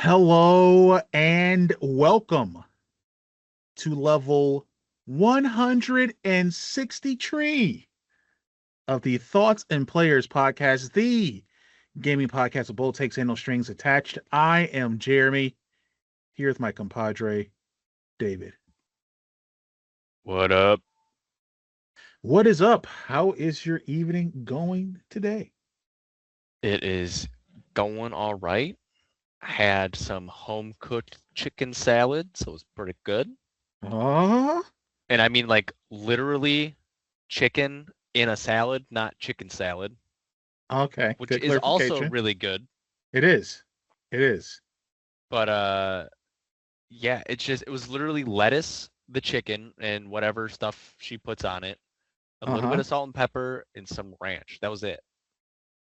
Hello and welcome to level 163 of the Thoughts and Players podcast, the gaming podcast with bold takes and no strings attached. I am Jeremy, here with my compadre, David. What up? What is up? How is your evening going today? It is going all right. Had some home cooked chicken salad, so it was pretty good. Uh, And I mean, like, literally chicken in a salad, not chicken salad, okay, which good is also clarification. really good. It is. It is. But yeah, it was literally lettuce, the chicken, and whatever stuff she puts on it, a little bit Uh-huh. of salt and pepper, and some ranch. That was it.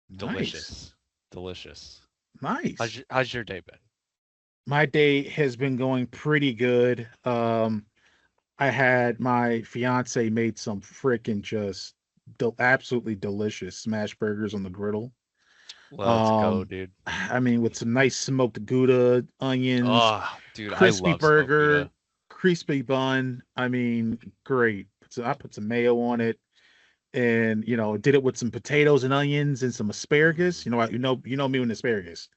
Nice. Delicious. Delicious. Nice. How's your day been? My day has been going pretty good. I had my fiance made some freaking just absolutely delicious smash burgers on the griddle. Let's go, Um, dude. I mean, with some nice smoked Gouda, onions, Oh, dude, I crispy love smoked burger, Gouda. crispy bun. I mean, great. So I put some mayo on it, and did it with some potatoes and onions and some asparagus. Mm, You know me with asparagus.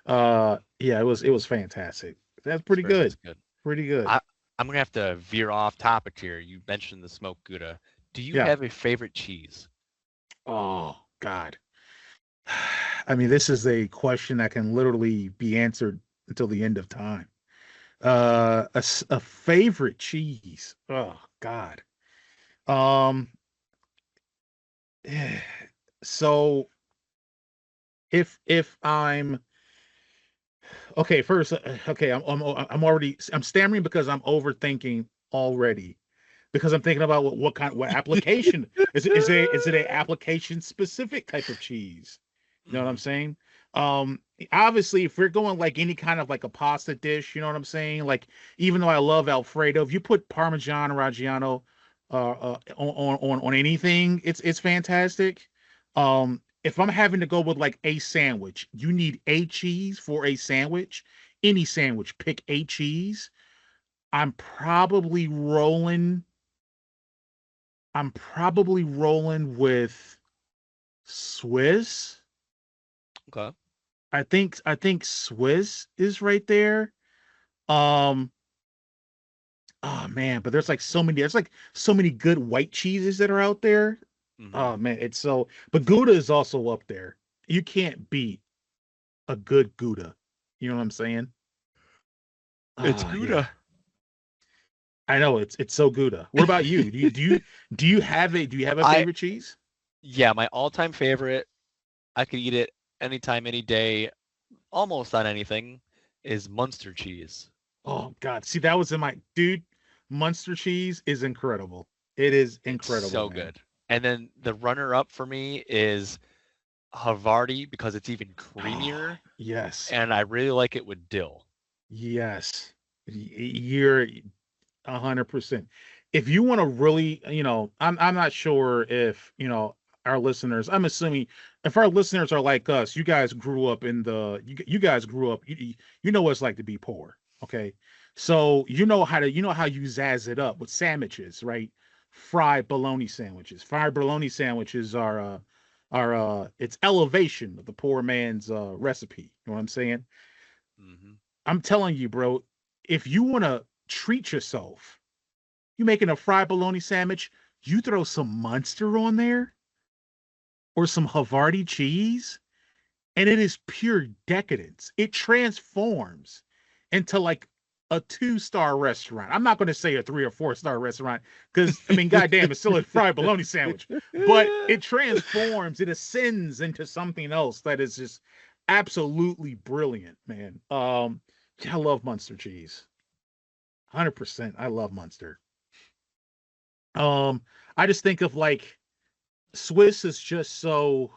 Yeah, it was fantastic. That's pretty asparagus good. is good. Pretty good. I I'm gonna have to veer off topic here. You mentioned the smoked Gouda. Do you Yeah. have a favorite cheese? Oh God. I mean, this is a question that can literally be answered until the end of time. A favorite cheese. Oh God. Um. So if I'm okay, first, okay, I'm already I'm stammering because I'm overthinking already because I'm thinking about what application is it a application specific type of cheese? You know what I'm Hmm. saying? Um Obviously if we're going like any kind of like a pasta dish, you know what I'm saying? Like even though I love Alfredo, if you put Parmesan or Reggiano on anything, it's fantastic. If I'm having to go with like a sandwich, you need a cheese for a sandwich. Any sandwich, pick a cheese. I'm probably rolling I'm probably rolling with Swiss. Okay. I think Swiss is right there. Um oh man, but there's like so many good white cheeses that are out there. Hmm. Oh man, it's so but Gouda is also up there. You can't beat a good Gouda. You know what I'm saying? It's Ah, yeah. Gouda. I know it's so Gouda. What about you? Do you have a I favorite cheese? Yeah, my all-time favorite. I could eat it anytime, any day, almost on anything. Is Munster cheese. Oh God, see that was in my dude. Munster cheese is incredible. It is It's incredible, so man. good. And then the runner-up for me is Havarti because it's even Oh creamier, yes, and I really like it with dill. yes. You're 100%. If you want to really, I'm not sure if our listeners. I'm assuming if our listeners are like us, you guys grew up you guys grew up. You know what it's like to be poor. Okay, so you know how you zazz it up with sandwiches, right? Fried bologna sandwiches. Fried bologna sandwiches are it's elevation of the poor man's recipe. You know what I'm saying? Hmm. I'm telling you, bro. If you want to treat yourself, you making a fried bologna sandwich, you throw some Munster on there or some Havarti cheese, and it is pure decadence. It transforms into like a two-star restaurant. I'm not going to say a 3 or 4 star restaurant because I mean, goddamn, it's still a fried bologna sandwich, but it transforms, it ascends into something else that is just absolutely brilliant, man. I love Munster cheese. 100%. I love Munster. Um, I just think of like Swiss is just so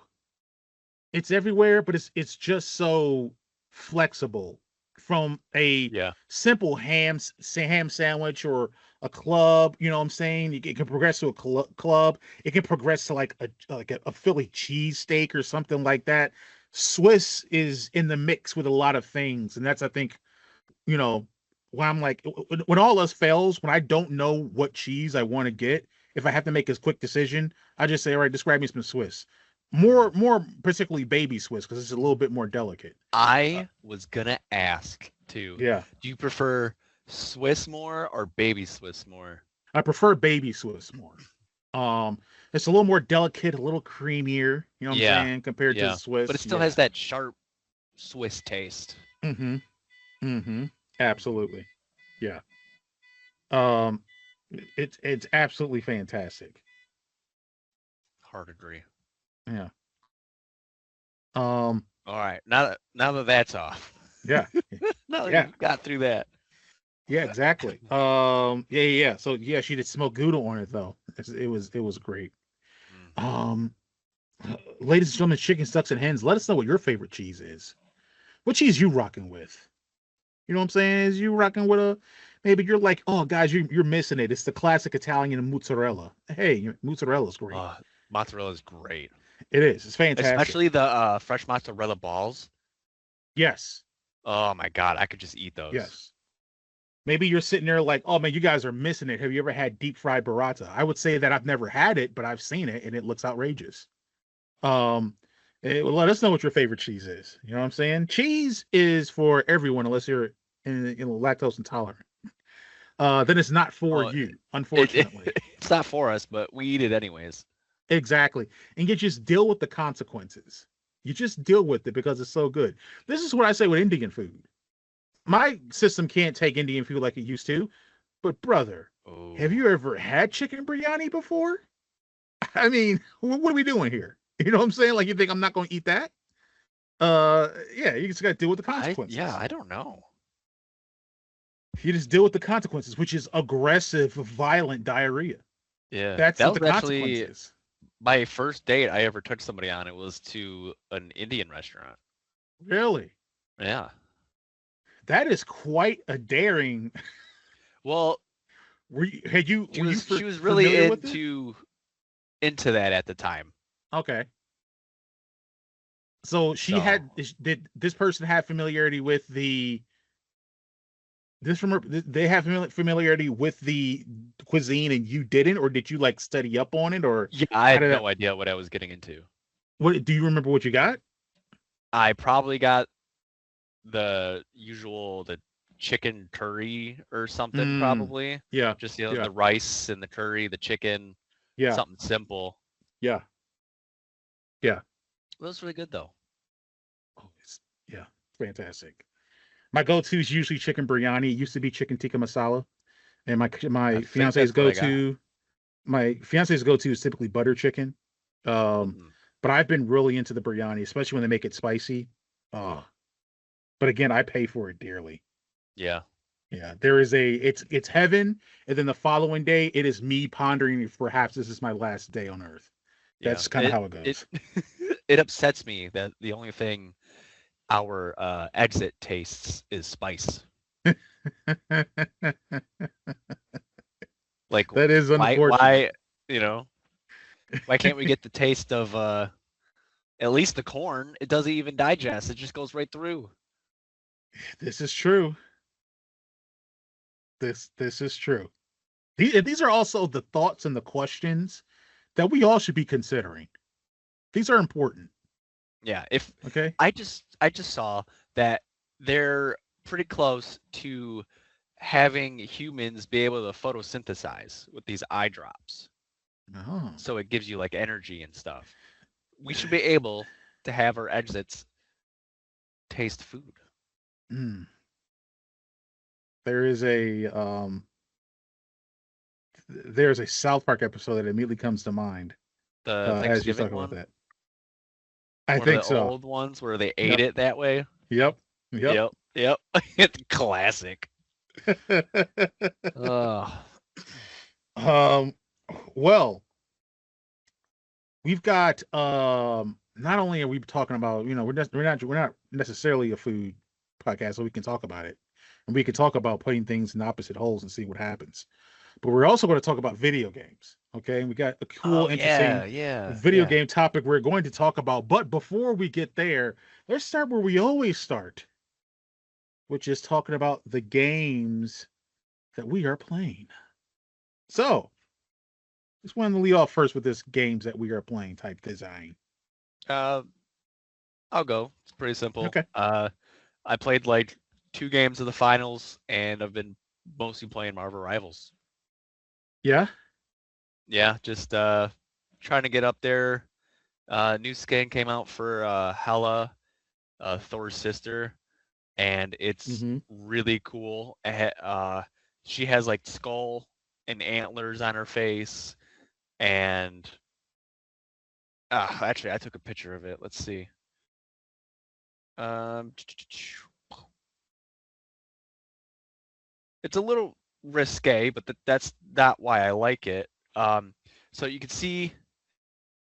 it's everywhere, but it's just so flexible from a Yeah. simple ham sandwich or a club. You know what I'm saying? It can progress to a club. It can progress to like a Philly cheesesteak or something like that. Swiss is in the mix with a lot of things, and that's I think you know when I'm like when all else fails, when I don't know what cheese I want to get, if I have to make a quick decision, I just say, all right, describe me some Swiss. More particularly baby Swiss because it's a little bit more delicate. I was gonna ask too. Yeah, Do you prefer Swiss more or baby Swiss more? I prefer baby Swiss more. Um, it's a little more delicate, a little creamier. You know what I'm Yeah, saying compared to the yeah. But it Swiss. still has Yeah. that sharp Swiss taste. Mm-hmm. Mm-hmm. Absolutely. Yeah. Um, it's absolutely fantastic. Hard agree. Yeah. Um. All right, now that that's off, Yeah. now that Yeah. we've got through that, Yeah. Exactly. Yeah. Yeah. Yeah. So yeah, she did smoke Gouda on it though. It was great. mm. Um. Ladies and gentlemen, chicken ducks and hens. Let us know what your favorite cheese is. What cheese you rocking with? You know what I'm saying? Is you rocking with a maybe you're like, oh guys, you're missing it. It's the classic Italian mozzarella. Hey, mozzarella's great. Mozzarella is great, It is. It's fantastic. especially the fresh mozzarella balls. Yes. Oh my god, I could just eat those. Yes. Maybe you're sitting there like, oh man, you guys are missing it. Have you ever had deep fried burrata? I would say that I've never had it, but I've seen it and it looks outrageous. Um, let us know what your favorite cheese is. You know what I'm saying? Cheese is for everyone unless you're lactose intolerant. Then it's not for Oh, you, it unfortunately. it's not for us, but we eat it anyways. Exactly. And you just deal with the consequences. You just deal with it because it's so good. This is what I say with Indian food. My system can't take Indian food like it used to. But brother, have Oh, you ever had chicken biryani before? I mean, what are we doing here? You know what I'm saying? Like you think I'm not going to eat that? Yeah, you just got to deal with the consequences. I don't know. You just deal with the consequences, which is aggressive, violent diarrhea. Yeah, That's that what the was consequence actually is. my first date I ever took somebody on. It was to an Indian restaurant. Really? Yeah. That is quite a daring. Well, Were you she was really familiar with it? into that at the time. Okay. So So did this person have familiarity with they have familiarity with the cuisine and you didn't, or did you like study up on it, or yeah, I how had did that? no idea what I was getting into. What do you remember what you got? I probably got the chicken curry or something Mm, probably. yeah, Just yeah, the rice and the curry, the chicken, yeah, something simple. yeah, yeah. It was really good though. Oh, yeah, fantastic. My go-to is usually chicken biryani. It used to be chicken tikka masala, and I think that's what I got. my fiance's go-to is typically butter chicken. Um, Mm, but I've been really into the biryani, especially when they make it spicy. Oh, but again, I pay for it dearly. yeah. Yeah, there is it's heaven, and then the following day it is me pondering if perhaps this is my last day on earth. Yeah. That's kind of how it It goes. it upsets me that the only thing our exit tastes is spice. Like That is unfortunate. why you know why can't we get the taste of at least the corn? It doesn't even digest. It just goes right through. This is true. This is true. These are also the thoughts and the questions that we all should be considering. These are important. Yeah, if Okay. I just saw that they're pretty close to having humans be able to photosynthesize with these eye drops. Oh. So it gives you like energy and stuff. We should be able to have our exits taste food. Mm. There is a there's a South Park episode that immediately comes to mind The as you talk Thanksgiving about one, that. I one of think the so. old ones where they ate Yep. it that way. Yep. Yep. Yep, yep. It's classic. Oh, um. Well, we've got not only are we talking about we're not necessarily a food podcast, so we can talk about it, and we can talk about putting things in opposite holes and see what happens. but we're also going to talk about video games. Okay, and we got a cool, Oh interesting yeah, yeah, video yeah. game topic we're going to talk about. But before we get there, let's start where we always start, which is talking about the games that we are playing. So, just wanted to lead off first with this games that we are playing type design. Uh, I'll go. It's pretty simple. Okay. I played like 2 games of the finals, and I've been mostly playing Marvel Rivals. Yeah. Yeah, just trying to get up there. New skin came out for Hela, Thor's sister, and it's Mm-hmm. really cool. She has like skull and antlers on her face, and actually, I took a picture of it. Let's see. Um, it's a little risque, but that's not why I like it. So you can see,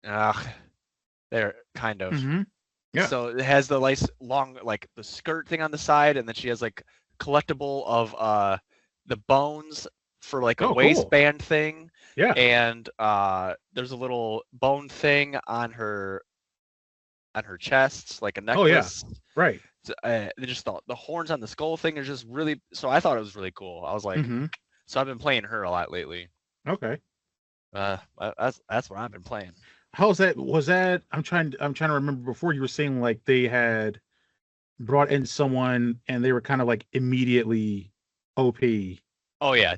uh, there, kind of. Mm-hmm. Yeah. So it has the nice long, like the skirt thing on the side, and then she has like collectible of the bones for like a Oh, cool. waistband thing, Yeah. and there's a little bone thing on her chest, like a Oh, yeah. necklace. Right. They just thought the horns on the skull thing is just really. So I thought it was really cool. I was like, Mm-hmm. so I've been playing her a lot lately. Okay. That's what I've been playing. How's that? Was that? I'm trying to remember. Before you were saying like they had brought in someone and they were kind of like immediately OP. Oh yeah,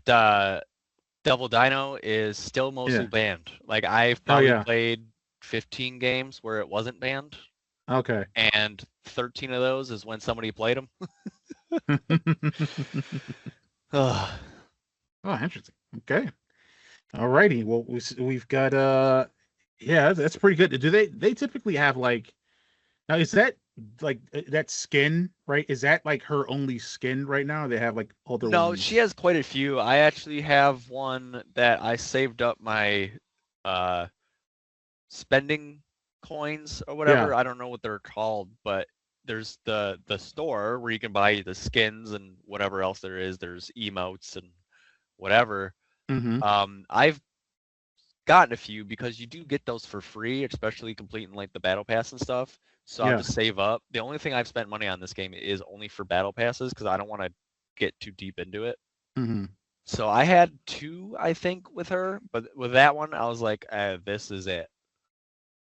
Devil Dino is still mostly Yeah. banned. Like I've Oh probably yeah. played 15 games where it wasn't banned, Okay. and 13 of those is when somebody played them. Oh, interesting. Okay. Alrighty. Well, we've got yeah, that's pretty good. Do they typically have like now is that like that skin, right? Is that like her only skin right now? Or they have like other No, she ones? has quite a few. I actually have one that I saved up my uh spending coins or Yeah. whatever. I don't know what they're called, but there's the store where you can buy the skins and whatever else there is. There's emotes and whatever. Mm-hmm. I've gotten a few because you do get those for free, especially completing like the battle pass and stuff. So I'll Yeah. just save up. The only thing I've spent money on this game is only for battle passes because I don't want to get too deep into it. Mm-hmm. So I had 2, I think, with her, but with that one, I was like, this is it.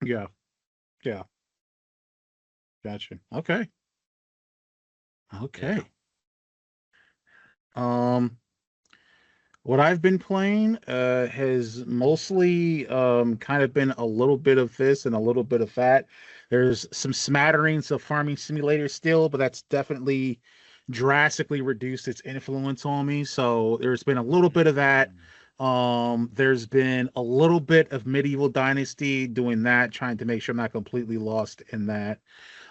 Yeah. Yeah. Gotcha. Okay. Yeah. Okay. Um, what I've been playing has mostly kind of been a little bit of this and a little bit of that. There's some smatterings of Farming Simulator still, but that's definitely drastically reduced its influence on me. So there's been a little bit of that. Mm. There's been a little bit of Medieval Dynasty doing that, trying to make sure I'm not completely lost in that.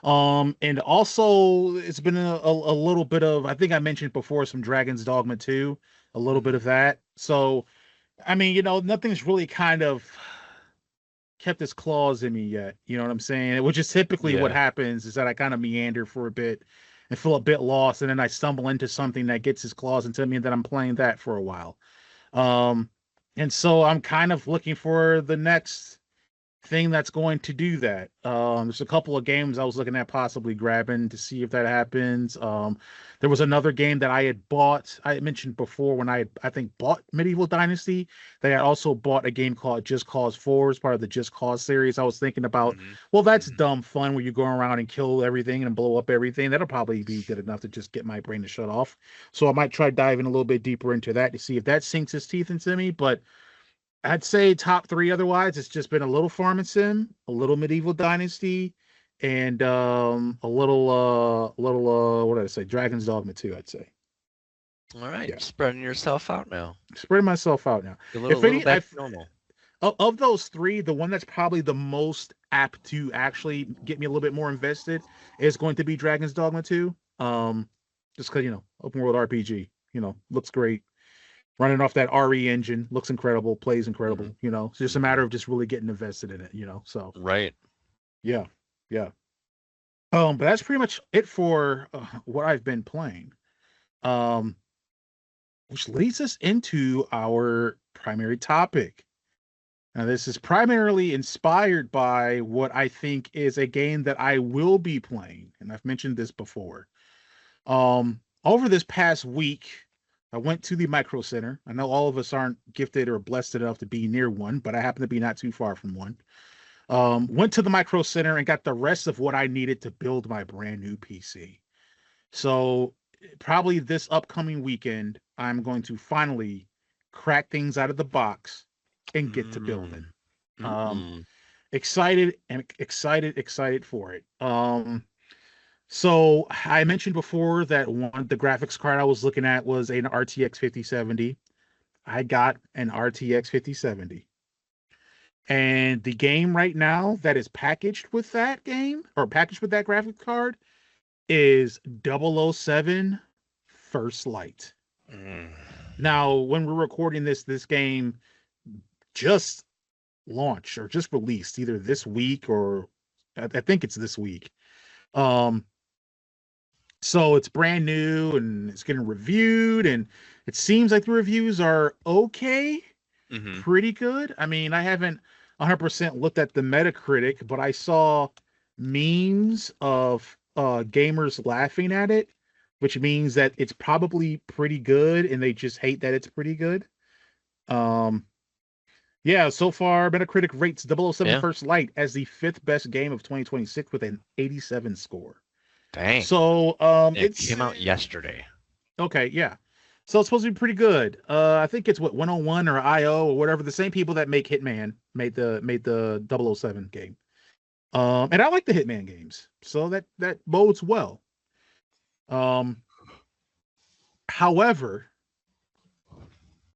And also it's been a little bit of, I think I mentioned before, some Dragon's Dogma 2, a little bit Mm-hmm. of that. So, I mean, nothing's really kind of kept its claws in me yet. You know what I'm saying? Which is typically what Yeah. happens is that I kind of meander for a bit and feel a bit lost, and then I stumble into something that gets its claws into me, and then I'm playing that for a while. Um, and so I'm kind of looking for the next thing that's going to do that. There's a couple of games I was looking at possibly grabbing to see if that happens. There was another game that I had bought. I had mentioned before when I think bought Medieval Dynasty. They had also bought a game called Just Cause 4 as part of the Just Cause series. I was thinking about, Mm-hmm. well, that's Mm-hmm. dumb fun where you go around and kill everything and blow up everything. That'll probably be good enough to just get my brain to shut off. So I might try diving a little bit deeper into that to see if that sinks its teeth into me. But I'd say top three otherwise, it's just been a little Farm and Sim, a little Medieval Dynasty, and what did I say? Dragon's Dogma 2, I'd say. All right, Yeah. you're spreading yourself out now. Spreading myself out now. A little, If little any, back to normal. of those three, the one that's probably the most apt to actually get me a little bit more invested is going to be Dragon's Dogma 2. Just because, open world RPG, looks great. Running off that RE engine, looks incredible, plays Mm-hmm. incredible. It's just a Mm-hmm. matter of just really getting invested in it. So Right. yeah, yeah. But that's pretty much it for what I've been playing. Um, which leads us into our primary topic. Now, this is primarily inspired by what I think is a game that I will be playing, and I've mentioned this before. Over this past week, I went to the Micro Center. I know all of us aren't gifted or blessed enough to be near one, but I happen to be not too far from one. Went to the Micro Center and got the rest of what I needed to build my brand new PC. So probably this upcoming weekend, I'm going to finally crack things out of the box and get to building. Mm. Um, Mm-mm. excited for it. So I mentioned before that one the graphics card I was looking at was an RTX 5070. I got an RTX 5070. And the game right now that is packaged with that game or packaged with that graphics card is 007 First Light. Mm. Now, when we're recording this game just launched or just released either this week or I think it's this week. Um, so it's brand new and it's getting reviewed, and it seems like the reviews are okay, Mm-hmm. pretty good. I mean, I haven't 100% looked at the Metacritic, but I saw memes of gamers laughing at it, which means that it's probably pretty good and they just hate that it's pretty good. Um, yeah, so far Metacritic rates 007 Yeah. First Light as the fifth best game of 2026 with an 87 score. Dang. So It it's came out yesterday. okay, yeah. So it's supposed to be pretty good. I think it's what 101 or IO or whatever. The same people that make Hitman made the 007 game. And I like the Hitman games, so that bodes well. Um, however,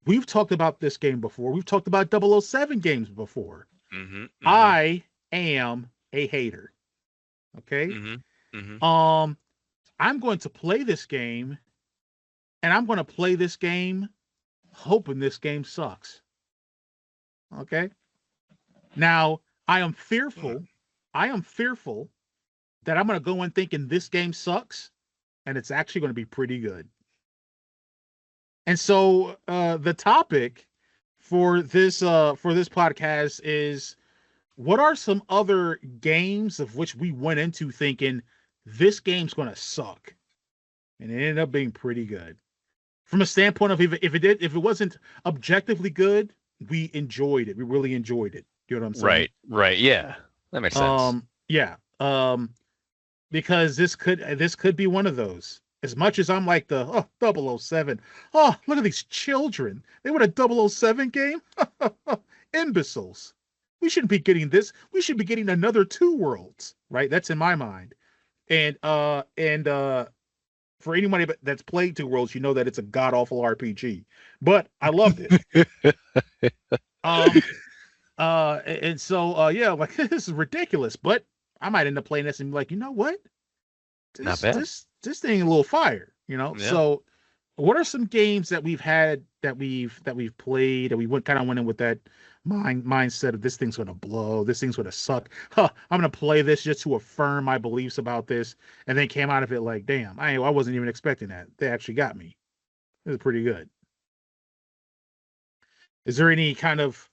we've talked about this game before. We've talked about 007 games before. Mm-hmm. Mm-hmm. I am a hater. Okay. Mm-hmm. Mm-hmm. I'm going to play this game, and I'm going to play this game hoping this game sucks. Okay. Now, I am fearful. I am fearful that I'm going to go in thinking this game sucks, and it's actually going to be pretty good. And so, the topic for this podcast is what are some other games of which we went into thinking this game's going to suck, and it ended up being pretty good. From a standpoint of if it wasn't objectively good, we enjoyed it. We really enjoyed it. You know what I'm saying? Right. Right. Yeah. That makes sense. Yeah. Because this could be one of those. As much as I'm like the 007. Oh, look at these children. They want a 007 game? Imbeciles. We shouldn't be getting this. We should be getting another Two Worlds, right? That's in my mind. And for anybody that's played Two Worlds, you know that it's a god awful RPG. But I loved it. Um and so yeah, like this is ridiculous, but I might end up playing this and be like, you know what? Not This bad. this thing a little fire, you know? Yeah. So what are some games that we've had that we've played that we went in with that mindset of this thing's gonna blow, this thing's gonna suck. Huh, I'm gonna play this just to affirm my beliefs about this, and then came out of it like, damn, I wasn't even expecting that. They actually got me. This is pretty good. Is there any kind of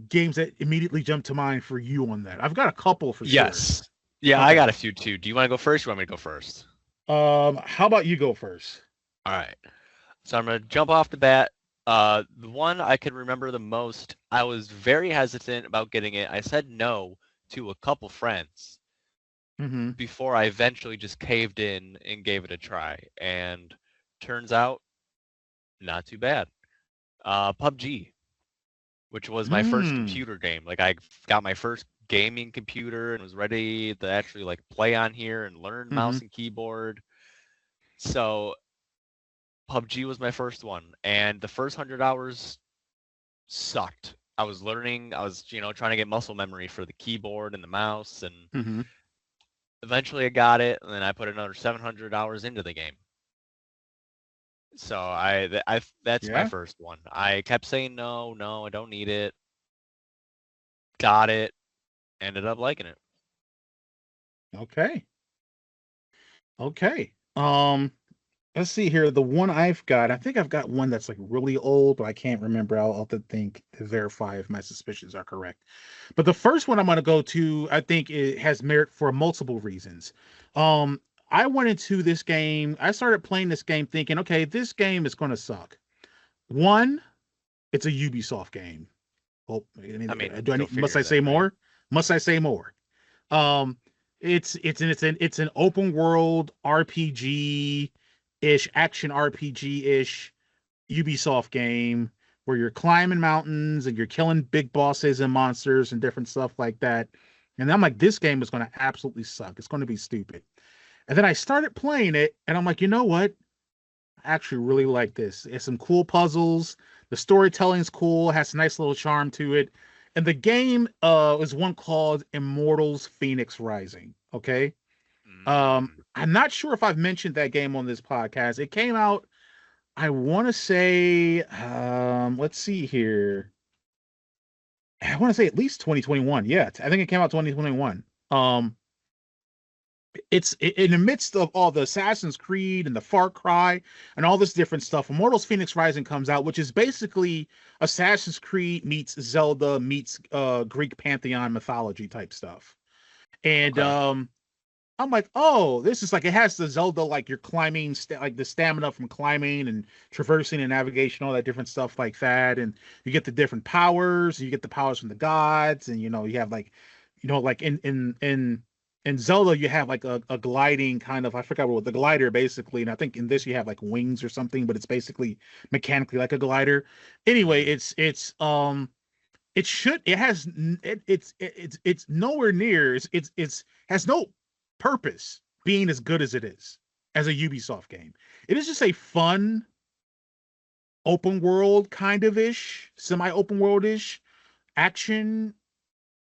games that immediately jump to mind for you on that? I've got a couple for sure. Yes. Yeah, I Okay. got a few too. Do you want to go first? Or you want me to go first? How about you go first? All right. So I'm gonna jump off the bat. The one I can remember the most, I was very hesitant about getting it. I said no to a couple friends Mm-hmm. before I eventually just caved in and gave it a try. And turns out, not too bad. PUBG, which was my first computer game. Like I got my first gaming computer and was ready to actually like play on here and learn mouse and keyboard. So PUBG was my first one, and the first 100 hours sucked. I was learning. I was, trying to get muscle memory for the keyboard and the mouse, and Mm-hmm. eventually I got it. And then I put another 700 hours into the game. So that's my Yeah. first one. I kept saying no, I don't need it. Got it. Ended up liking it. Okay. Okay. Um, let's see here. The one I've got, I think I've got one that's like really old, but I can't remember. I'll have to think to verify if my suspicions are correct. But the first one I'm going to go to, I think it has merit for multiple reasons. Um, I went into this game. I started playing this game thinking, okay, this game is going to suck. One, it's a Ubisoft game. Oh, I mean, do I go need, must I figure say then, right? more? Must I say more? Um, it's an open world RPG ish, action RPG ish Ubisoft game where you're climbing mountains and you're killing big bosses and monsters and different stuff like that. And I'm like, this game is going to absolutely suck. It's going to be stupid. And then I started playing it, and I'm like, you know what? I actually really like this. It's some cool puzzles. The storytelling's cool. It has a nice little charm to it. And the game is one called Immortals Phoenix Rising. Okay. Mm. I'm not sure if I've mentioned that game on this podcast. It came out, I want to say, let's see here. I want to say at least 2021. Yeah, I think it came out 2021. It's in the midst of all the Assassin's Creed and the Far Cry and all this different stuff. Immortals Phoenix Rising comes out, which is basically Assassin's Creed meets Zelda meets Greek pantheon mythology type stuff. And Okay. I'm like, oh, this is like it has the Zelda like you're climbing, like the stamina from climbing and traversing and navigation, all that different stuff like that, and you get the different powers. You get the powers from the gods, and you have like, like in Zelda you have like a gliding kind of I forgot what the glider basically, and I think in this you have like wings or something, but it's basically mechanically like a glider. Anyway, Mm. it has it's nowhere near it's has no purpose being as good as it is as a Ubisoft game. It is just a fun open world kind of ish, semi open world ish action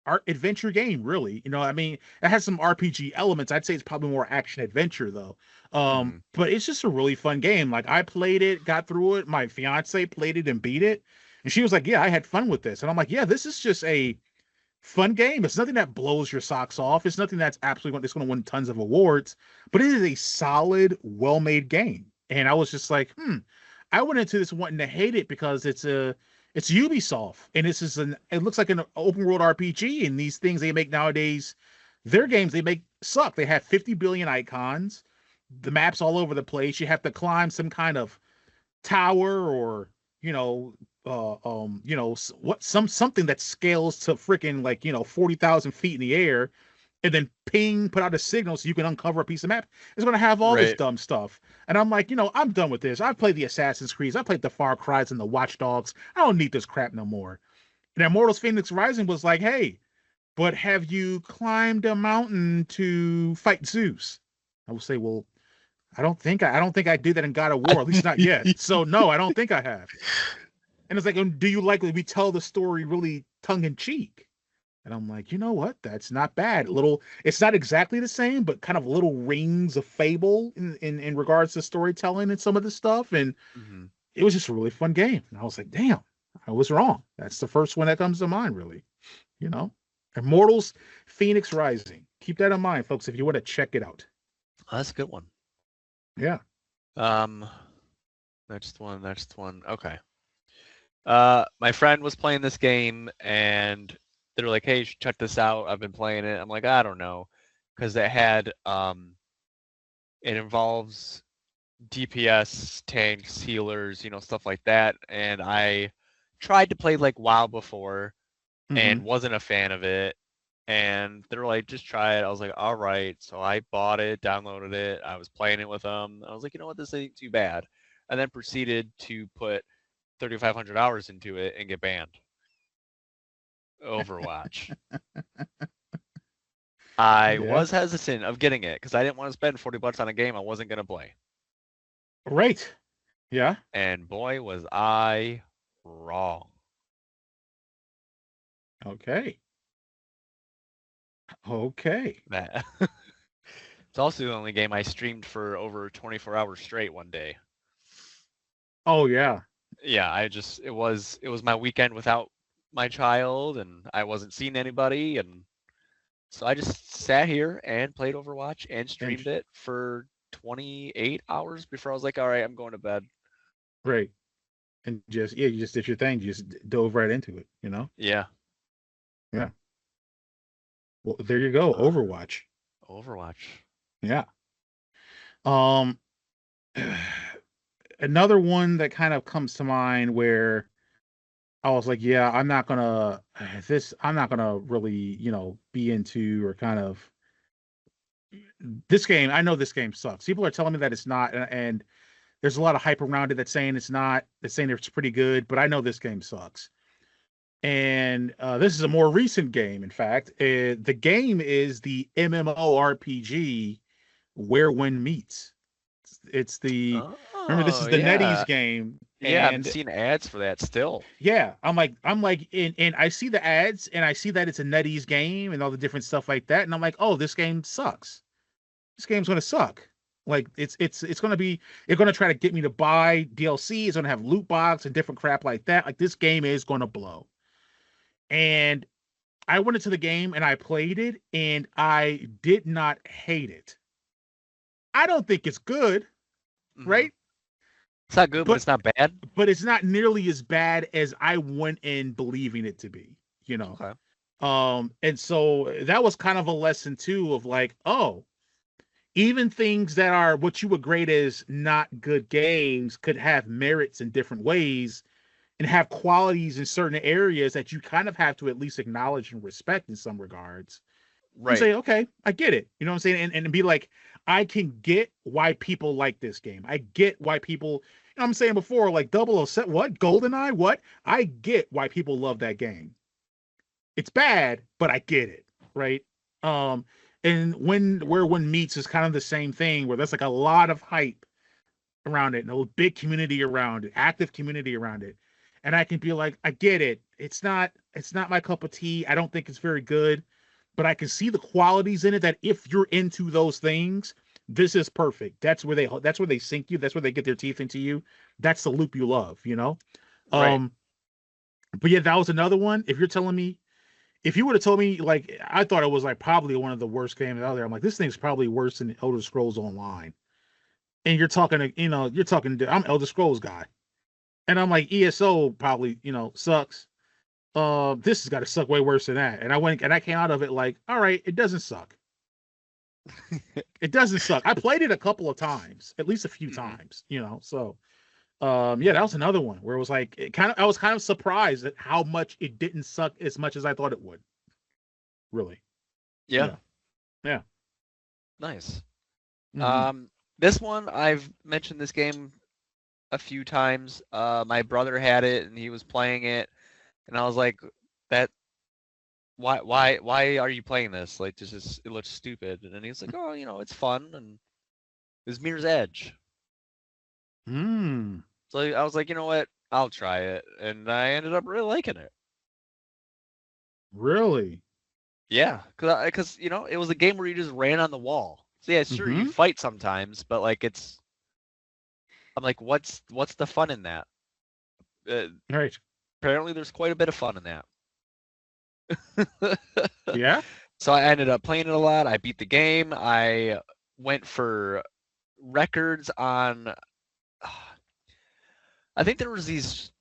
art adventure game, really. I mean, it has some RPG elements. I'd say it's probably more action adventure though. Mm-hmm. But it's just a really fun game. Like I played it, got through it. My fiance played it and beat it, and she was like, "Yeah, I had fun with this." And I'm like, "Yeah, this is just a fun game. It's nothing that blows your socks off. It's nothing that's absolutely it's going to win tons of awards, but it is a solid, well-made game." And I was just like, I went into this wanting to hate it because it's Ubisoft, and it looks like an open world RPG, and these things they make nowadays, their games they make suck. They have 50 billion icons, the maps all over the place. You have to climb some kind of tower or you know something that scales to freaking like 40,000 feet in the air, and then put out a signal so you can uncover a piece of map. It's going to have all this Right. dumb stuff, and I'm like, I'm done with this. I've played the Assassin's Creeds, I played the Far Cries and the Watch Dogs. I don't need this crap no more. And Immortals Phoenix Rising was like, hey, but have you climbed a mountain to fight Zeus? I would say, well, I don't think I did that in God of War, at least not yet. So no, I don't think I have. And it's like, do you like we tell the story really tongue in cheek? And I'm like, you know what? That's not bad. It's not exactly the same, but kind of little rings of fable in regards to storytelling and some of the stuff. And Mm-hmm. it was just a really fun game. And I was like, damn, I was wrong. That's the first one that comes to mind, really. You know, Immortals Phoenix Rising. Keep that in mind, folks, if you want to check it out. Oh, that's a good one. Yeah. Um, next one. Okay. My friend was playing this game and they were like, "Hey, you should check this out. I've been playing it." I'm like, "I don't know," because it involves DPS, tanks, healers, stuff like that. And I tried to play like WoW before Mm-hmm. and wasn't a fan of it. And they were like, "Just try it." I was like, "All right." So I bought it, downloaded it. I was playing it with them. I was like, "You know what? This ain't too bad." And then proceeded to put 3,500 hours into it and get banned. Overwatch. I Yeah. was hesitant of getting it because I didn't want to spend $40 on a game I wasn't going to play. Right. Yeah. And boy, was I wrong. Okay. Okay. That it's also the only game I streamed for over 24 hours straight one day. Oh yeah. Yeah, it was my weekend without my child and I wasn't seeing anybody, and so I just sat here and played Overwatch and And streamed it for 28 hours before I was like, all right, I'm going to bed. Right. And you just did your thing. You just dove right into it, Yeah. Yeah. Well, there you go. Overwatch. Overwatch. Yeah. Um, another one that kind of comes to mind where I was like, yeah, I'm not gonna really, be into or kind of this game. I know this game sucks. People are telling me that it's not, and there's a lot of hype around it that's saying it's not. That's saying it's pretty good, but I know this game sucks. And this is a more recent game. In fact, the game is the MMORPG Where When Meets. It's the remember this is the yeah. NetEase game, Yeah, I've been and seeing ads for that still. yeah, I'm like, and I see the ads, and I see that it's a NetEase game and all the different stuff like that, and I'm like, oh, this game sucks. This game's gonna suck. Like it's gonna be, it's gonna try to get me to buy DLC. It's gonna have loot box and different crap like that. Like this game is gonna blow. And I went into the game and I played it, and I did not hate it. I don't think it's good, right? It's not good, but it's not bad. But it's not nearly as bad as I went in believing it to be, Okay. And so that was kind of a lesson too of like, oh, even things that are what you would grade as not good games could have merits in different ways and have qualities in certain areas that you kind of have to at least acknowledge and respect in some regards. Right. And say, okay, I get it. You know what I'm saying? And be like, I can get why people like this game. I get why people, I'm saying before, like 007, what? GoldenEye, what? I get why people love that game. It's bad, but I get it, right? And Where When Meets is kind of the same thing, where there's like a lot of hype around it and a big community around it, active community around it. And I can be like, I get it. It's not my cup of tea. I don't think it's very good, but I can see the qualities in it that if you're into those things, this is perfect. That's where they sink you. That's where they get their teeth into you. That's the loop you love, Right. But yeah, that was another one. If you would have told me, like, I thought it was like probably one of the worst games out there. I'm like, this thing's probably worse than Elder Scrolls Online. And you're talking, I'm Elder Scrolls guy. And I'm like, ESO probably, sucks. This has got to suck way worse than that. And I came out of it like, all right, it doesn't suck. It doesn't suck. I played it a couple of times, at least a few times, so yeah, that was another one where it was like, I was kind of surprised at how much it didn't suck as much as I thought it would. Really. Yeah. Yeah. Nice. Mhm. This one, I've mentioned this game a few times. My brother had it and he was playing it, and I was like, why are you playing this? Like, it looks stupid. And he's like, oh, it's fun. And it was Mirror's Edge. So I was like, you know what? I'll try it. And I ended up really liking it. Really? Yeah. Because it was a game where you just ran on the wall. So yeah, sure, you Mhm. fight sometimes, but like I'm like, what's the fun in that? Right. Apparently there's quite a bit of fun in that. Yeah. So I ended up playing it a lot. I beat the game. I went for records on. I think there was these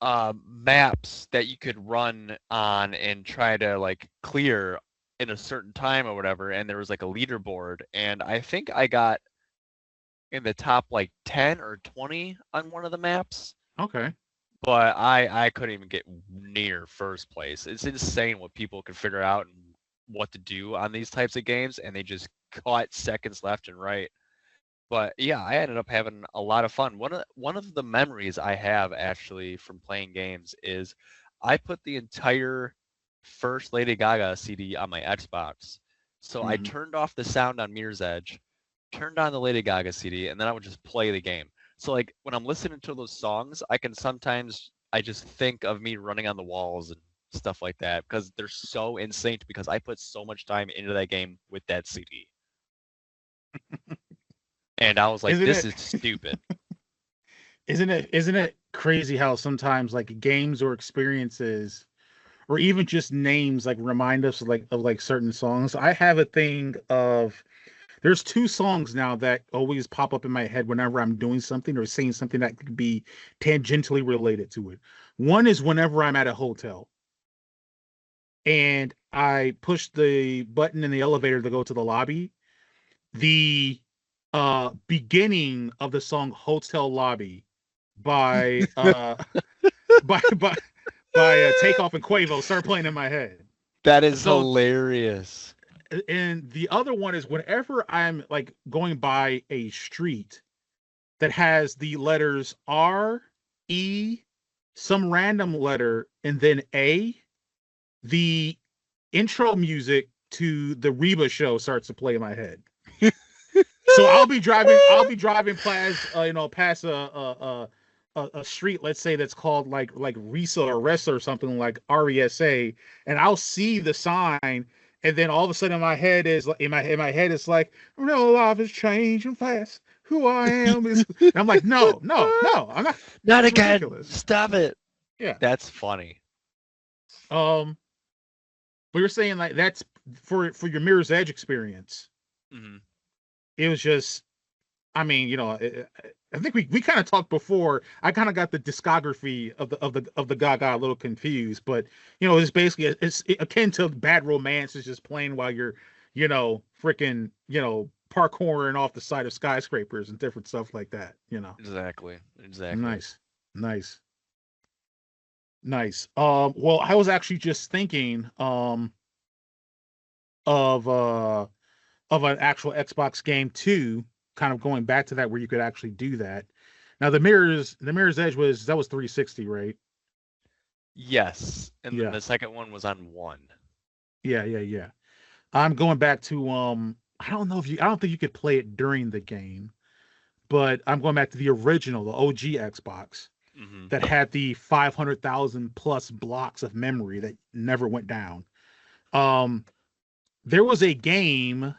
maps that you could run on and try to like clear in a certain time or whatever, and there was like a leaderboard, and I think I got in the top like 10 or 20 on one of the maps. Okay. But I couldn't even get near first place. It's insane what people can figure out and what to do on these types of games, and they just caught seconds left and right. But yeah, I ended up having a lot of fun. One of the memories I have actually from playing games is I put the entire first Lady Gaga CD on my Xbox. So I turned off the sound on Mirror's Edge, turned on the Lady Gaga CD, and then I would just play the game. So like when I'm listening to those songs, I just think of me running on the walls and stuff like that because they're so insane because I put so much time into that game with that CD. And I was like, this is stupid. Isn't it crazy how sometimes like games or experiences or even just names like remind us of like certain songs? I have a thing of There's two songs now that always pop up in my head whenever I'm doing something or saying something that could be tangentially related to it. One is whenever I'm at a hotel and I push the button in the elevator to go to the lobby. The beginning of the song "Hotel Lobby" by by Takeoff and Quavo start playing in my head. That is So- hilarious. And the other one is whenever I'm like going by a street that has the letters R, E, some random letter, and then A, the intro music to the Reba show starts to play in my head. So I'll be driving past past a street, let's say that's called like Risa or Ressa or something like RESA, and I'll see the sign, and then all of a sudden in my head it's like, no, life is changing fast. Who I am is and I'm like, no, I'm not. Not That's again. ridiculous. Stop it. Yeah. That's funny. But you're saying like that's for your Mirror's Edge experience. Mm-hmm. It was just, I mean, I think we kind of talked before. I kind of got the discography of the Gaga a little confused, but it's basically it's akin to Bad Romance. It's just playing while you're, freaking, parkouring off the side of skyscrapers and different stuff like that. Exactly. Nice. Well, I was actually just thinking of an actual Xbox game too, kind of going back to that where you could actually do that. Now the Mirror's Edge was 360, right? Yes. And Yeah. then the second one was on 1. Yeah. I'm going back to I don't think you could play it during the game, but I'm going back to the original, the OG Xbox Mm-hmm. that had the 500,000 plus blocks of memory that never went down. There was a game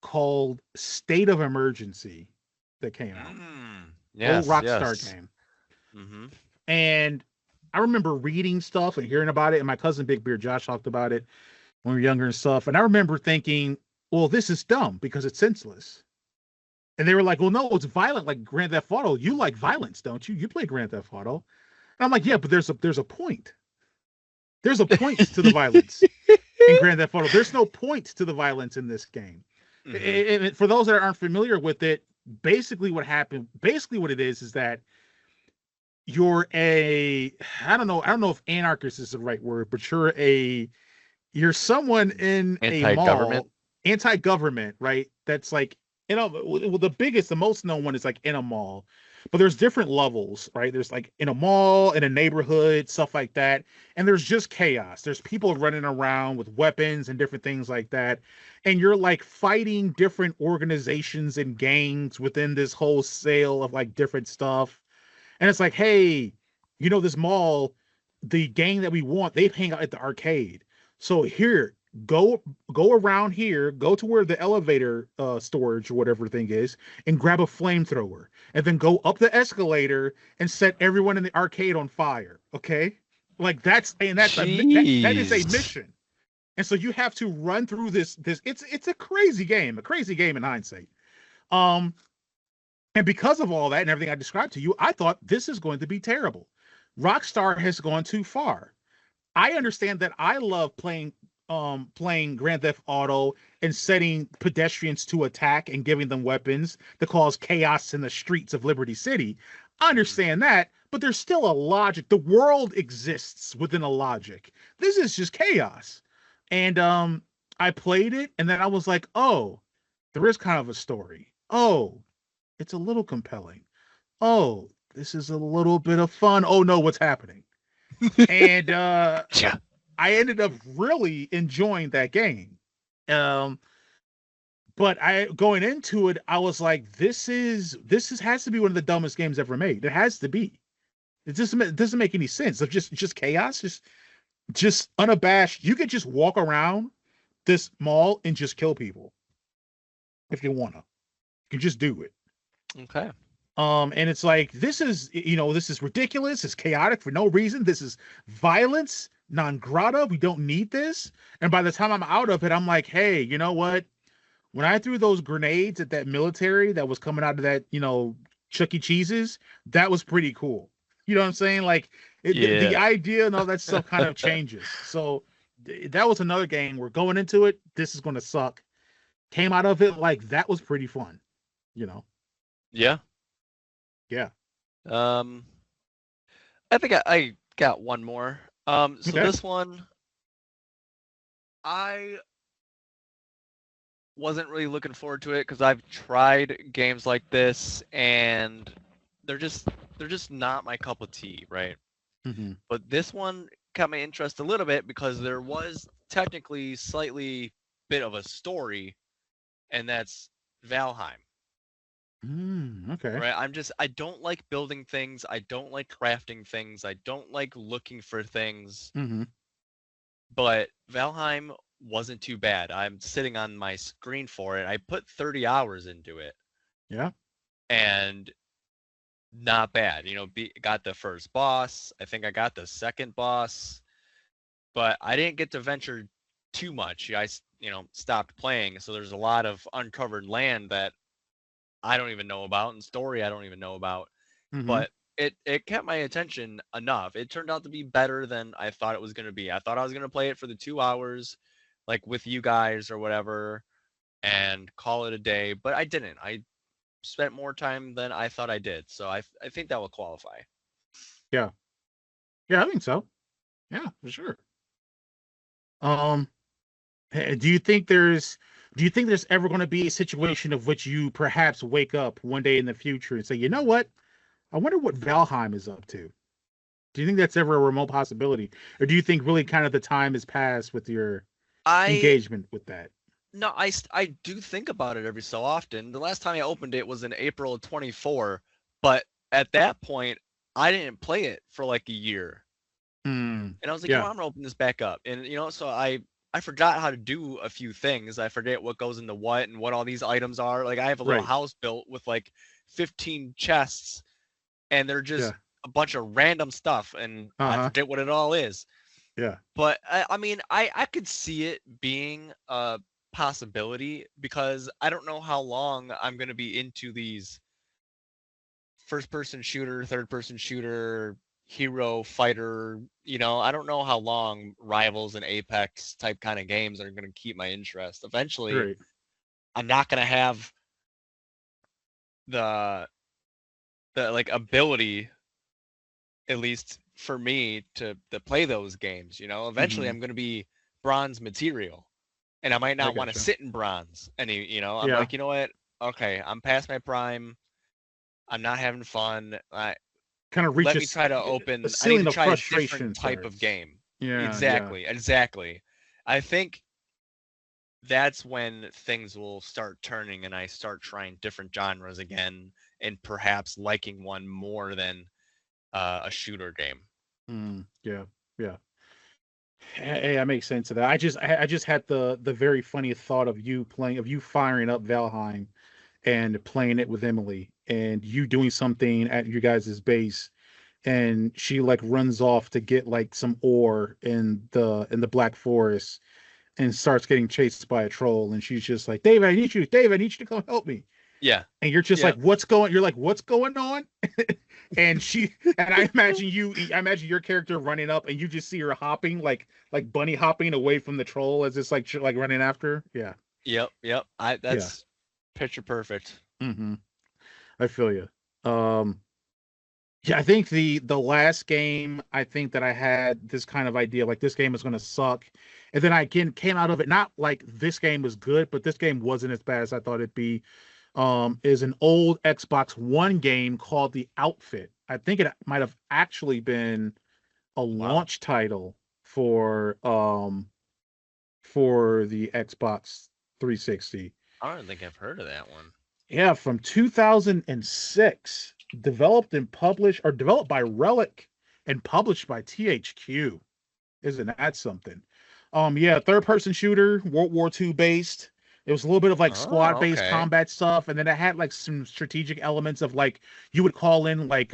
called State of Emergency that came out. Yes, Old Rockstar game. Mm-hmm. And I remember reading stuff and hearing about it, and my cousin Big Beard Josh talked about it when we were younger and stuff. And I remember thinking, well, this is dumb because it's senseless. And they were like, well, no, it's violent like Grand Theft Auto. You like violence, don't you? You play Grand Theft Auto. And I'm like, yeah, but there's a point. There's a point to the violence in Grand Theft Auto. There's no point to the violence in this game. Mm-hmm. And for those that aren't familiar with it, basically what it is that you're I don't know if anarchist is the right word, but you're someone in a mall, anti-government, right? That's like, the most known one is like in a mall, but there's different levels, right? There's like in a mall, in a neighborhood, stuff like that. And there's just chaos. There's people running around with weapons and different things like that. And you're like fighting different organizations and gangs within this whole sale of like different stuff. And it's like, hey, this mall, the gang that we want, they hang out at the arcade. So here, go around here, go to where the elevator storage or whatever thing is, and grab a flamethrower, and then go up the escalator and set everyone in the arcade on fire. Okay, like that is a mission. And so you have to run through this. It's a crazy game in hindsight. And because of all that and everything I described to you, I thought this is going to be terrible. Rockstar has gone too far. I understand that I love playing Grand Theft Auto and setting pedestrians to attack and giving them weapons to cause chaos in the streets of Liberty City. I understand that, but there's still a logic. The world exists within a logic. This is just chaos. And I played it, and then I was like, oh, there is kind of a story. Oh, it's a little compelling. Oh, this is a little bit of fun. Oh no, what's happening? And I ended up really enjoying that game. But going into it, I was like, this has to be one of the dumbest games ever made. It has to be. It doesn't make any sense. Of just chaos, just unabashed. You could just walk around this mall and just kill people if you wanna. You can just do it. Okay. And it's like, this is ridiculous. It's chaotic for no reason. This is violence non grata. We don't need this. And by the time I'm out of it, I'm like, hey, you know what? when I threw those grenades at that military that was coming out of that, Chuck E. Cheese's, that was pretty cool. You know what I'm saying? Like the Yeah. idea and all that stuff kind of changes. So that was another game where going into it, this is going to suck. Came out of it like that was pretty fun. You know? Yeah. Yeah. I think I got one more. So Okay. this one, I wasn't really looking forward to it because I've tried games like this and they're just not my cup of tea, right? Mm-hmm. But this one caught my interest a little bit because there was technically slightly bit of a story, and that's Valheim. Okay. Right? I don't like building things. I don't like crafting things. I don't like looking for things. Mm-hmm. But Valheim wasn't too bad. I'm sitting on my screen for it. I put 30 hours into it. Yeah. And not bad. Got the first boss. I think I got the second boss. But I didn't get to venture too much. I stopped playing. So there's a lot of uncovered land that I don't even know about, and story I don't even know about. Mm-hmm. But it kept my attention enough. It turned out to be better than I thought it was going to be. I thought I was going to play it for the 2 hours, like with you guys or whatever, and call it a day. But I didn't. I spent more time than I thought I did. So I think that will qualify. Yeah. Yeah, I think so. Yeah, for sure. Do you think there's ever going to be a situation of which you perhaps wake up one day in the future and say, you know what? I wonder what Valheim is up to. Do you think that's ever a remote possibility? Or do you think really kind of the time has passed with your I engagement with that? No, I do think about it every so often. The last time I opened it was in April of 24, but at that point I didn't play it for like a year. And I was like, Yeah. I'm gonna open this back up. And so I forgot how to do a few things. I forget what goes into what and what all these items are. Like I have a little Right. house built with like 15 chests, and they're Yeah. just a bunch of random stuff, and I Uh-huh. forget what it all is. Yeah. But I mean, I could see it being a possibility because I don't know how long I'm gonna be into these first person shooter, third person shooter, hero fighter. I don't know how long Rivals and Apex type kind of games are going to keep my interest. Eventually, Right. I'm not going to have the like ability, at least for me, to play those games. Eventually Mm-hmm. I'm going to be bronze material, and I might I not want to gotcha. sit in bronze. And I'm Yeah. like, you know what? Okay, I'm past my prime. I'm not having fun. Kind of Let me reaches try to a open. I need ceiling to of try a different frustration type of starts. game. Yeah. Yeah. Exactly. I think that's when things will start turning and I start trying different genres again and perhaps liking one more than a shooter game. Yeah. Yeah. Hey, that makes sense of that. I just had the very funny thought of you firing up Valheim and playing it with Emily and you doing something at your guys' base and she like runs off to get like some ore in the Black Forest and starts getting chased by a troll and she's just like, Dave, I need you to come help me. Yeah. And you're just Yeah. like, you're like, what's going on? And I imagine your character running up and you just see her hopping like bunny hopping away from the troll as it's like running after. Yeah. Yep. Yeah. That's picture perfect. Mm-hmm. I feel you. Yeah, I think the last game I think that I had this kind of idea like this game is going to suck, and then I again came out of it not like this game was good, but this game wasn't as bad as I thought it'd be. Is an old Xbox One game called The Outfit. I think it might have actually been a Wow. launch title for the Xbox 360. I don't think I've heard of that one. Yeah, from 2006. Developed by Relic and published by THQ. Isn't that something? Yeah, third person shooter, World War II based. It was a little bit of like squad Oh, based okay. combat stuff, and then it had like some strategic elements of like you would call in like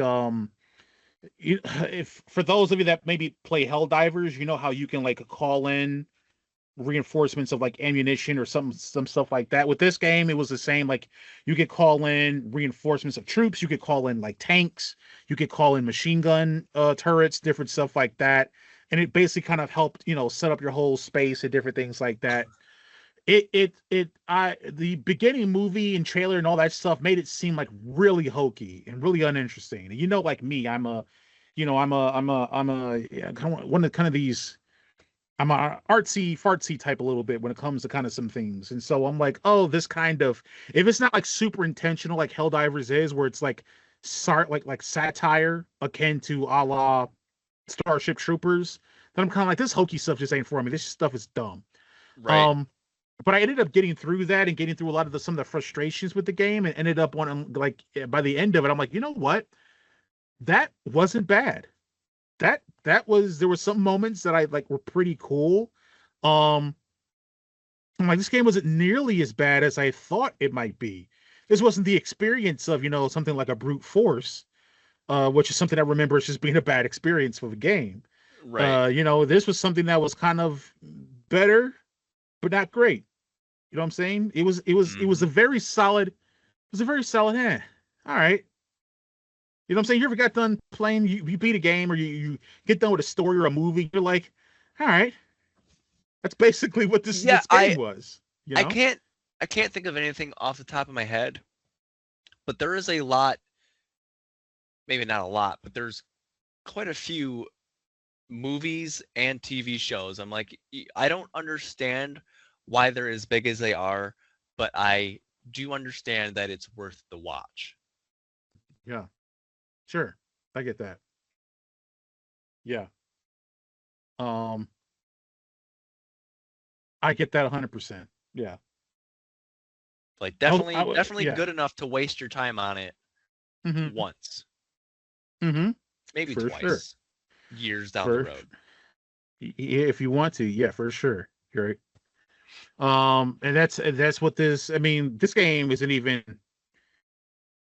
if for those of you that maybe play Helldivers, you know how you can like call in reinforcements of like ammunition or some stuff like that. With this game, it was the same. Like you could call in reinforcements of troops, you could call in like tanks, you could call in machine gun turrets, different stuff like that. And it basically kind of helped, set up your whole space and different things like that. The beginning movie and trailer and all that stuff made it seem like really hokey and really uninteresting. And like me, yeah, one of kind of these. I'm a artsy fartsy type a little bit when it comes to kind of some things. And so I'm like, oh, this kind of, if it's not like super intentional like Helldivers is, where it's like like satire akin to a la Starship Troopers, then I'm kind of like, this hokey stuff just ain't for me. This stuff is dumb. Right. But I ended up getting through that and getting through a lot of some of the frustrations with the game, and ended up on like by the end of it, I'm like, you know what? That wasn't bad. There were some moments that I like were pretty cool. I'm like, this game wasn't nearly as bad as I thought it might be. This wasn't the experience of, something like a brute force, which is something I remember as just being a bad experience for the game. Right. This was something that was kind of better, but not great. You know what I'm saying? It was a very solid, all right. You know what I'm saying? You ever got done playing, you beat a game or you get done with a story or a movie, you're like, all right. That's basically what this game was. I can't think of anything off the top of my head, but there is a lot, maybe not a lot, but there's quite a few movies and TV shows. I'm like, I don't understand why they're as big as they are, but I do understand that it's worth the watch. Yeah. Sure. I get that. Yeah. I get that 100%. Yeah. Like definitely yeah. good enough to waste your time on it once. Mm-hmm. Maybe for twice. Sure. Years down the road. If you want to, yeah, for sure. You're right. And that's what this game isn't even,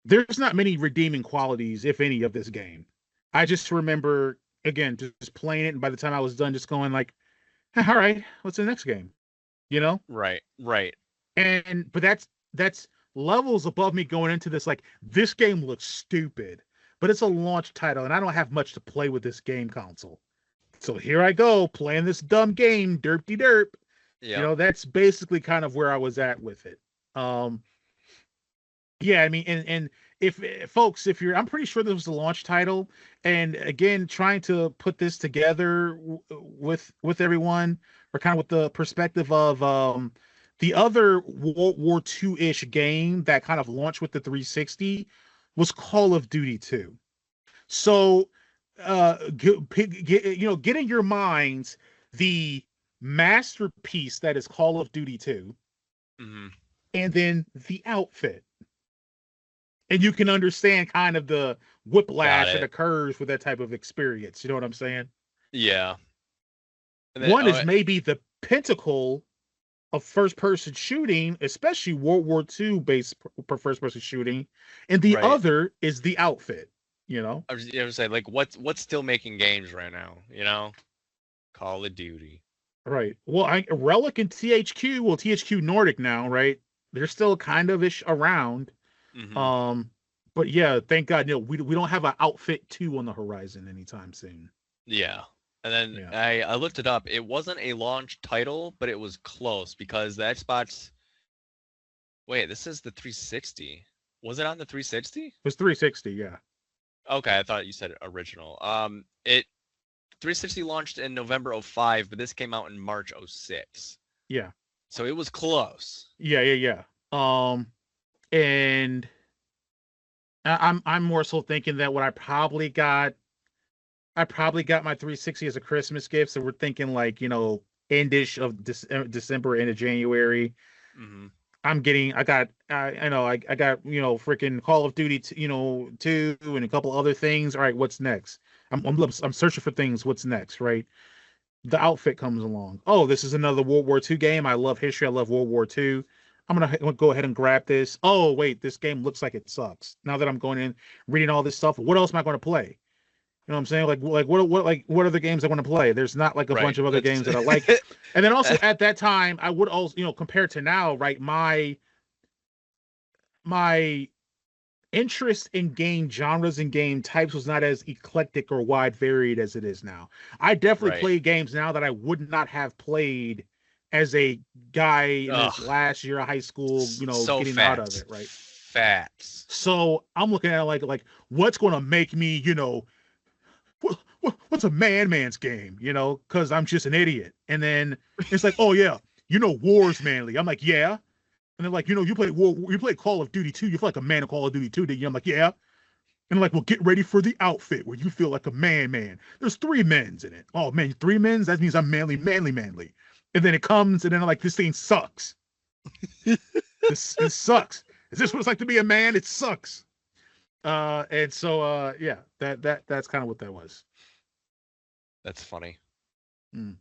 there's not many redeeming qualities, if any, of this game. I just remember, again, just playing it, and by the time I was done, just going like, all right, what's the next game? Right. But that's levels above me going into this, like, this game looks stupid, but it's a launch title, and I don't have much to play with this game console. So here I go, playing this dumb game, derp-de-derp. Yeah. That's basically kind of where I was at with it. Yeah, and if folks, I'm pretty sure this was the launch title, and again, trying to put this together with everyone, or kind of with the perspective of the other World War II-ish game that kind of launched with the 360 was Call of Duty 2. So, get in your minds the masterpiece that is Call of Duty 2, and then the outfit. And you can understand kind of the whiplash that occurs with that type of experience. You know what I'm saying? Yeah. Then, one is maybe the pinnacle of first-person shooting, especially World War II based first-person shooting, and the other is the outfit. I was gonna say, like, what's still making games right now? Call of Duty. Right. Well, Relic and THQ. Well, THQ Nordic now, right? They're still kind of ish around. But yeah, thank God, we don't have an Outfit 2 on the horizon anytime soon. Yeah. And then I looked it up. It wasn't a launch title, but it was close, because the Xbox. Wait, this is the 360. Was it on the 360? It was 360, yeah. Okay, I thought you said original. 360 launched in November 2005, but this came out in March 2006. Yeah. So it was close. Yeah. And I'm more so thinking that what I probably got my 360 as a Christmas gift. So we're thinking like, endish of December, end of January. I got freaking Call of Duty, 2 and a couple other things. All right, what's next? I'm searching for things. What's next, right? The outfit comes along. Oh, this is another World War II game. I love history. I love World War II. I'm going to go ahead and grab this. Oh, wait, this game looks like it sucks. Now that I'm going in, reading all this stuff, what else am I going to play? You know what I'm saying? What are the games I want to play? There's not like a Right. bunch of other games that I like. And then also at that time, I would also, compared to now, right? My interest in game genres and game types was not as eclectic or wide varied as it is now. I definitely Right. play games now that I would not have played as a guy in his Ugh. last year of high school, So getting fat. out of it, right? Facts. So I'm looking at it like what's going to make me, what's a man's game, because I'm just an idiot. And then it's like, oh yeah, war's manly. I'm like, yeah. And they're like, you play Call of Duty 2, you feel like a man in Call of Duty 2, did you? I'm like, yeah. And they're like, well, get ready for the outfit where you feel like a man. There's 3 men's in it. Oh man, 3 men's? That means I'm manly. And then it comes, and then I'm like, this thing sucks. It sucks. Is this what it's like to be a man? It sucks. And so yeah, that's kind of what that was. That's funny. Mm.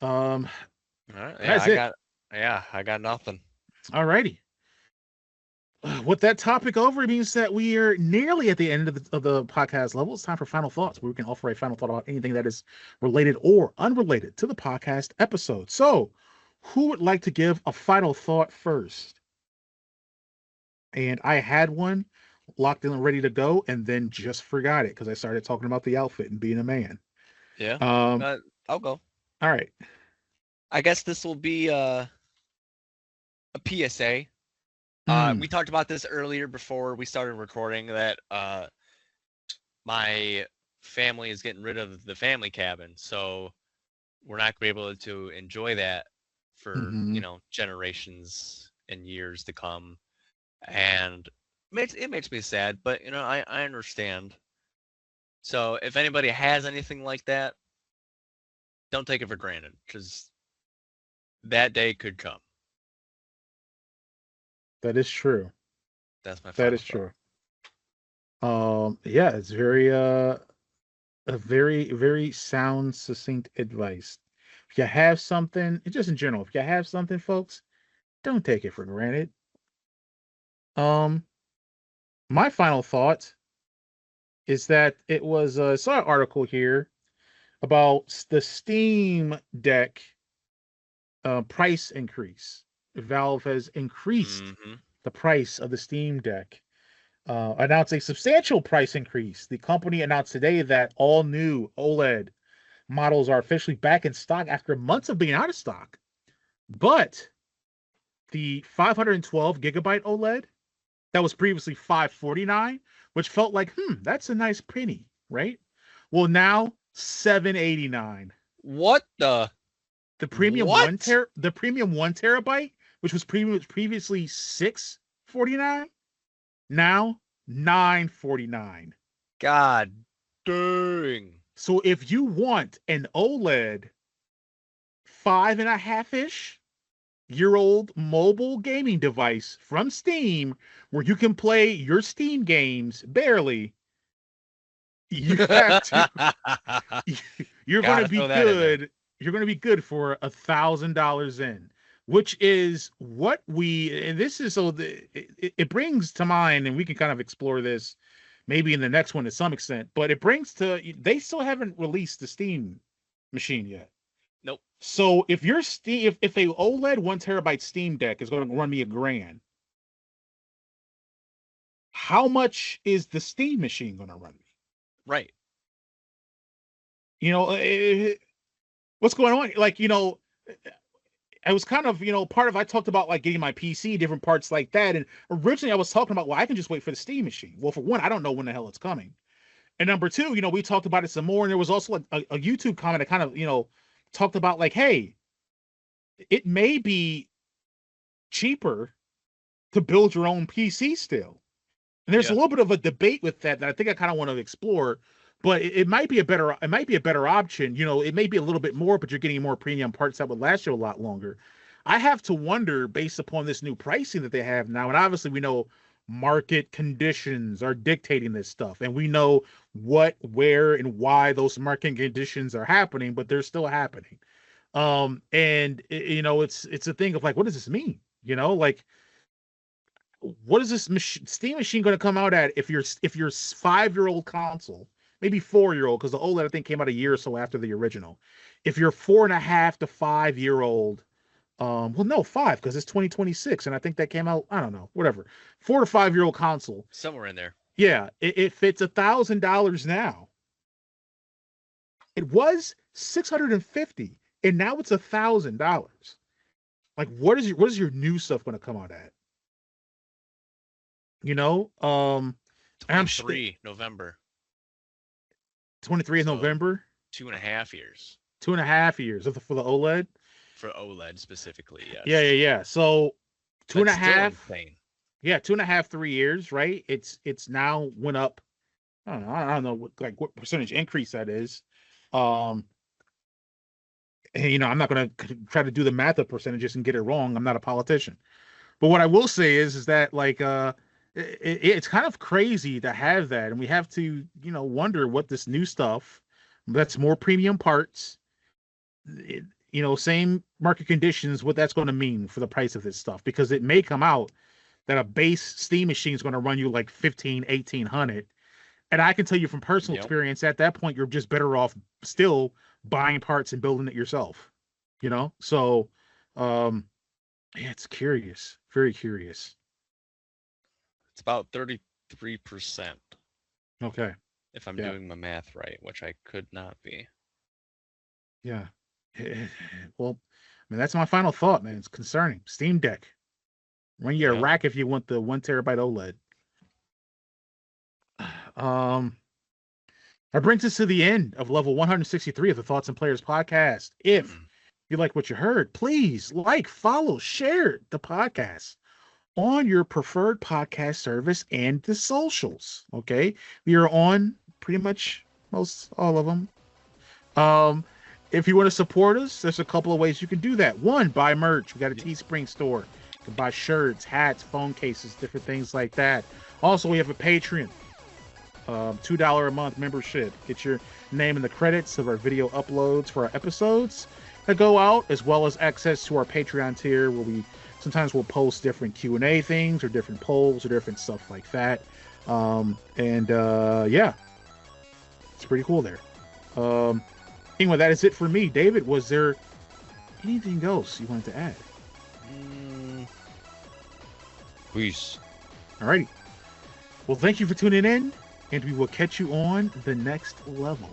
All right. That's I got nothing. All righty. With that topic over, it means that we are nearly at the end of the podcast level. It's time for final thoughts, where we can offer a final thought about anything that is related or unrelated to the podcast episode. So, who would like to give a final thought first? And I had one locked in and ready to go, and then just forgot it because I started talking about the outfit and being a man. Yeah. I'll go. All right. I guess this will be a PSA. We talked about this earlier before we started recording that my family is getting rid of the family cabin, so we're not going to be able to enjoy that for generations and years to come, and it makes me sad, but I understand. So if anybody has anything like that, don't take it for granted, because that day could come. That is true. That's my final That is thought. true. Yeah, it's very a very, very sound, succinct advice. If you have something, just in general, if you have something, folks, don't take it for granted. My final thought is that it was I saw an article here about the Steam Deck price increase. Valve has increased the price of the Steam Deck, announced a substantial price increase. The company announced today that all new OLED models are officially back in stock after months of being out of stock. But the 512 gigabyte OLED that was previously $549, which felt like, that's a nice penny, right? Well, now $789. What the? The premium What? 1 terabyte, which was previously $649, now $949. God dang. So if you want an OLED 5.5-ish year old mobile gaming device from Steam where you can play your Steam games barely, you have to you're going to be good. You're going to be good for $1,000 in, which is what and this is it brings to mind, and we can kind of explore this maybe in the next one to some extent, but it brings to, they still haven't released the Steam machine yet. Nope. So if your Steam, if a OLED 1 terabyte Steam Deck is going to run me $1,000, how much is the Steam machine going to run me? Right. What's going on? Like, I was kind of, I talked about like getting my PC, different parts like that. And originally I was talking about, well, I can just wait for the Steam machine. Well, for one, I don't know when the hell it's coming. And number two, we talked about it some more. And there was also a YouTube comment that kind of, talked about like, hey, it may be cheaper to build your own PC still. And there's a little bit of a debate with that I think I kind of want to explore. But it might be a better option. It may be a little bit more, but you're getting more premium parts that would last you a lot longer. I have to wonder, based upon this new pricing that they have now, and obviously we know market conditions are dictating this stuff, and we know what, where, and why those market conditions are happening, but they're still happening. It's a thing of like, what does this mean? Like, what is this Steam machine going to come out at if your 5-year-old console maybe 4-year-old, because the OLED I think came out a year or so after the original. If you're 4.5 to 5-year-old, well, no, 5, because it's 2026, and I think that came out, I don't know, whatever. 4 to 5-year-old console. Somewhere in there. Yeah, it fits $1,000 now. It was $650, and now it's $1,000. Like, what is your new stuff going to come out at? You know, and I'm 23 November. 23 is So- November. 2.5 years 2.5 years for the OLED. for OLED specifically. Yes. Yeah. So two and a That's still half. insane. Yeah, 2.5, 3 years, right? It's now went up. I don't know what percentage increase that is. And I'm not gonna try to do the math of percentages and get it wrong. I'm not a politician. But what I will say is that like it's kind of crazy to have that, and we have to wonder what this new stuff that's more premium parts, same market conditions, what that's going to mean for the price of this stuff, because it may come out that a base Steam machine is going to run you like 1,500-1,800, and I can tell you from personal experience, at that point you're just better off still buying parts and building it yourself. So yeah, it's curious, very curious. It's about 33%. Okay. If I'm doing my math right, which I could not be. Yeah. Well, I mean, that's my final thought, man. It's concerning. Steam Deck. Run you a rack if you want the 1 terabyte OLED. That brings us to the end of level 163 of the Thoughts and Players podcast. If you like what you heard, please like, follow, share the podcast on your preferred podcast service and the socials. Okay, we are on pretty much all of them. If you want to support us, there's a couple of ways you can do that. One, buy merch. We got a Teespring store. You can buy shirts, hats, phone cases, different things like that. Also, we have a Patreon. $2 a month membership. Get your name in the credits of our video uploads for our episodes that go out, as well as access to our Patreon tier, where we sometimes we'll post different Q&A things or different polls or different stuff like that. Yeah, it's pretty cool there. Anyway, that is it for me. David, was there anything else you wanted to add? Peace. Alrighty. Well, thank you for tuning in, and we will catch you on the next level.